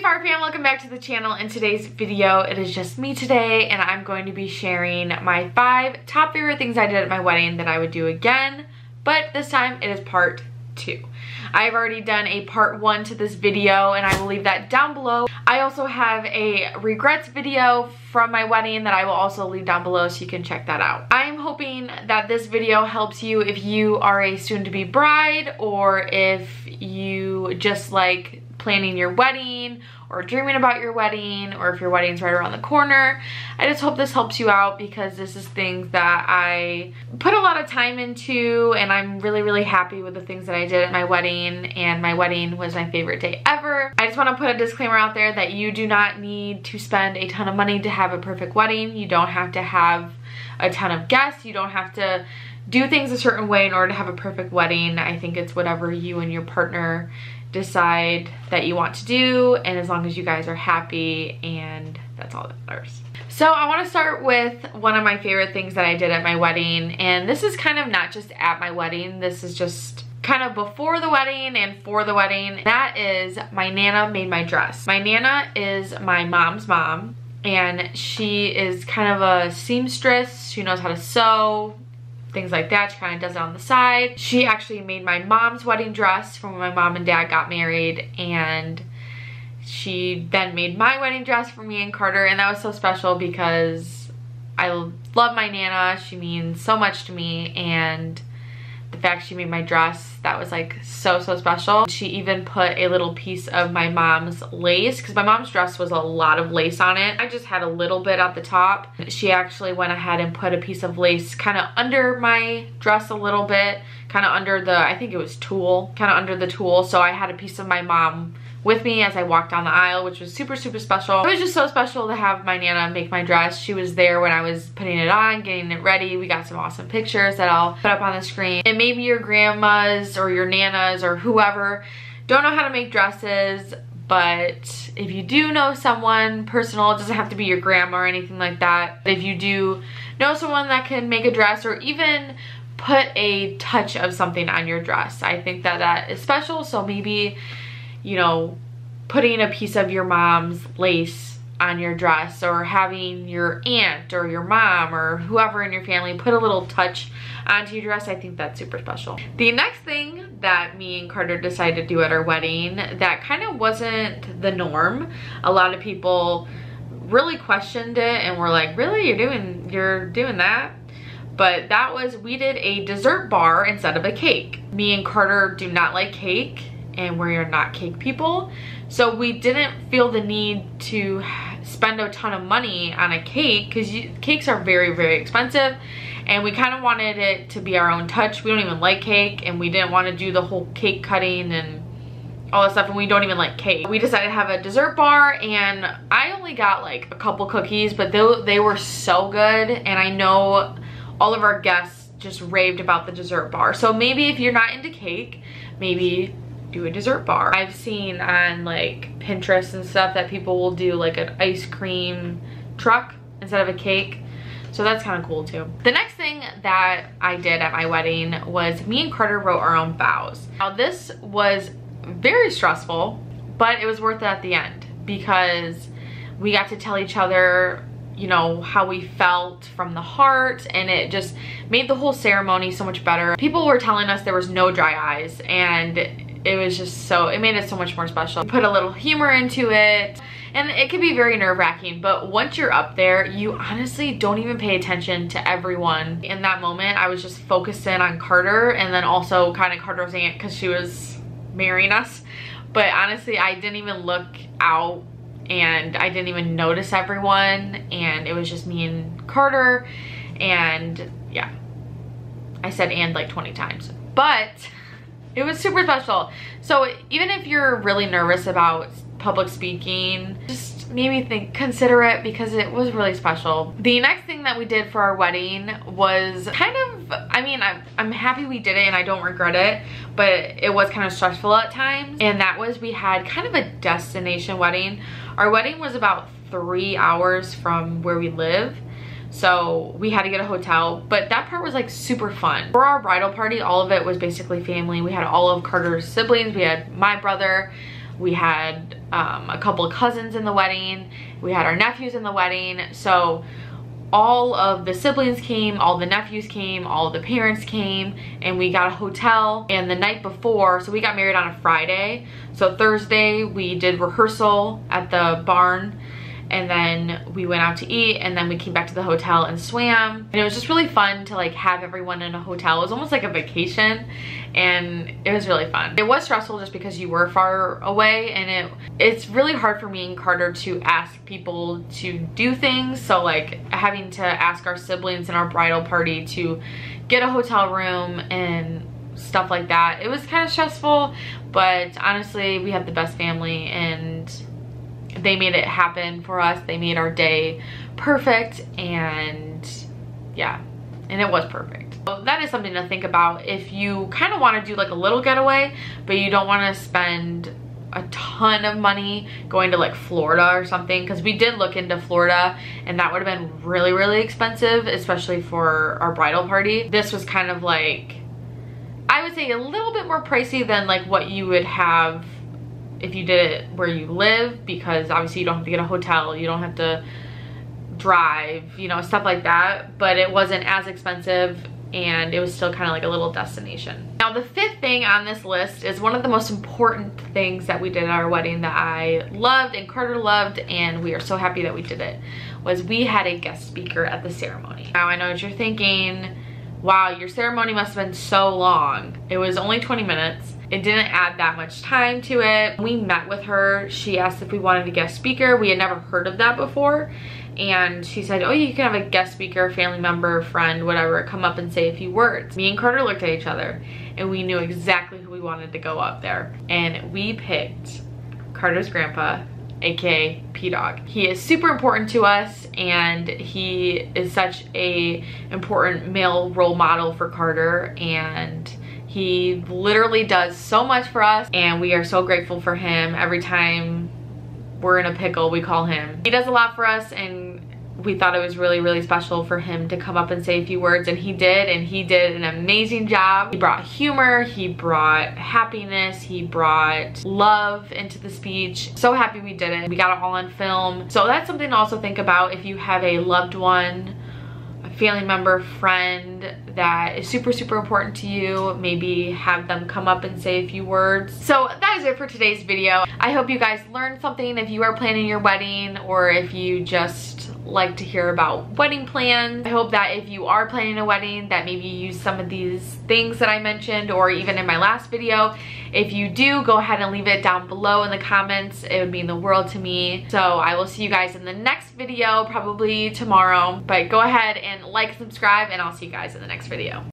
Farr fam, welcome back to the channel. In today's video, it is just me today, and I'm going to be sharing my 5 top favorite things I did at my wedding that I would do again, but this time it is part 2. I've already done a part 1 to this video, and I will leave that down below. I also have a regrets video from my wedding that I will also leave down below so you can check that out. I'm hoping that this video helps you if you are a soon-to-be bride, or if you just like planning your wedding or dreaming about your wedding, or if your wedding's right around the corner. I just hope this helps you out because this is things that I put a lot of time into, and I'm really happy with the things that I did at my wedding, and my wedding was my favorite day ever. I just want to put a disclaimer out there that you do not need to spend a ton of money to have a perfect wedding. You don't have to have a ton of guests. You don't have to do things a certain way in order to have a perfect wedding. I think it's whatever you and your partner decide that you want to do, and as long as you guys are happy, and that's all that matters. So I want to start with one of my favorite things that I did at my wedding, and this is kind of not just at my wedding, this is just kind of before the wedding and for the wedding. That is, my Nana made my dress. My Nana is my mom's mom, and she is kind of a seamstress. She knows how to sew, things like that. She kind of does it on the side. She actually made my mom's wedding dress from when my mom and dad got married, and she then made my wedding dress for me and Carter, and that was so special because I love my Nana. She means so much to me, and the fact she made my dress, that was like so special. She even put a little piece of my mom's lace, because my mom's dress was a lot of lace on it. I just had a little bit at the top. She actually went ahead and put a piece of lace kind of under my dress a little bit, kind of under the, I think it was tulle, kind of under the tulle. So I had a piece of my mom with me as I walked down the aisle, which was super special. It was just so special to have my Nana make my dress. She was there when I was putting it on, getting it ready. We got some awesome pictures that I'll put up on the screen. And maybe your grandmas or your nanas or whoever don't know how to make dresses, but if you do know someone personal, it doesn't have to be your grandma or anything like that. If you do know someone that can make a dress, or even put a touch of something on your dress, I think that that is special. So maybe, you know, putting a piece of your mom's lace on your dress, or having your aunt or your mom or whoever in your family put a little touch onto your dress, I think that's super special. The next thing that me and Carter decided to do at our wedding that kind of wasn't the norm, a lot of people really questioned it and were like, really, you're doing that? But that was, we did a dessert bar instead of a cake. Me and Carter do not like cake, and we are not cake people, so we didn't feel the need to spend a ton of money on a cake, because cakes are very expensive, and we kind of wanted it to be our own touch. We don't even like cake, and we didn't want to do the whole cake cutting and all that stuff, and we don't even like cake. We decided to have a dessert bar, and I only got like a couple cookies, but they were so good, and I know all of our guests just raved about the dessert bar. So maybe if you're not into cake, maybe do a dessert bar. I've seen on like Pinterest and stuff that people will do like an ice cream truck instead of a cake, so that's kind of cool too. The next thing that I did at my wedding was me and Carter wrote our own vows. Now this was very stressful, but it was worth it at the end, because we got to tell each other, you know, how we felt from the heart, and it just made the whole ceremony so much better. People were telling us there was no dry eyes, and it was just so, it made it so much more special. Put a little humor into it, and it can be very nerve-wracking, but once you're up there, you honestly don't even pay attention to everyone. In that moment, I was just focusing on Carter, and then also kind of Carter's aunt, because she was marrying us. But honestly, I didn't even look out, and I didn't even notice everyone, and it was just me and Carter, and yeah, I said "and" like 20 times, but it was super special. So even if you're really nervous about public speaking, just maybe consider it, because it was really special. The next thing that we did for our wedding was kind of, I mean, I'm happy we did it and I don't regret it, but it was kind of stressful at times. And that was, we had kind of a destination wedding. Our wedding was about 3 hours from where we live, so we had to get a hotel, but that part was like super fun. For our bridal party, all of it was basically family. We had all of Carter's siblings. We had my brother, we had a couple of cousins in the wedding. We had our nephews in the wedding. So all of the siblings came, all the nephews came, all of the parents came, and we got a hotel. And the night before, so we got married on a Friday. So Thursday we did rehearsal at the barn, and then we went out to eat, and then we came back to the hotel and swam. And it was just really fun to like have everyone in a hotel. It was almost like a vacation, and it was really fun. It was stressful just because you were far away, and it's really hard for me and Carter to ask people to do things. So like having to ask our siblings and our bridal party to get a hotel room and stuff like that, it was kind of stressful, but honestly we have the best family, and they made it happen for us. They made our day perfect, and yeah, and it was perfect. So that is something to think about if you kind of want to do like a little getaway, but you don't want to spend a ton of money going to like Florida or something, because we did look into Florida and that would have been really, really expensive, especially for our bridal party. This was kind of like, I would say a little bit more pricey than like what you would have if you did it where you live, because obviously you don't have to get a hotel, you don't have to drive, you know, stuff like that. But it wasn't as expensive, and it was still kind of like a little destination. Now the fifth thing on this list is one of the most important things that we did at our wedding that I loved and Carter loved, and we are so happy that we did it, was we had a guest speaker at the ceremony. Now I know what you're thinking, wow, your ceremony must have been so long. It was only 20 minutes. It didn't add that much time to it. We met with her. She asked if we wanted a guest speaker. We had never heard of that before. And she said, oh, you can have a guest speaker, family member, friend, whatever, come up and say a few words. Me and Carter looked at each other and we knew exactly who we wanted to go up there. And we picked Carter's grandpa, aka P-Dog. He is super important to us, and he is such a important male role model for Carter, and he literally does so much for us, and we are so grateful for him. Every time we're in a pickle, we call him. He does a lot for us, and we thought it was really, really special for him to come up and say a few words, and he did an amazing job. He brought humor, he brought happiness, he brought love into the speech. So happy we did it. We got it all on film. So that's something to also think about if you have a loved one, a family member, friend that is super, super important to you. Maybe have them come up and say a few words. So that is it for today's video. I hope you guys learned something if you are planning your wedding, or if you just like to hear about wedding plans. I hope that if you are planning a wedding, that maybe you use some of these things that I mentioned, or even in my last video. If you do, go ahead and leave it down below in the comments. It would mean the world to me. So I will see you guys in the next video, probably tomorrow. But go ahead and like, subscribe, and I'll see you guys in the next video.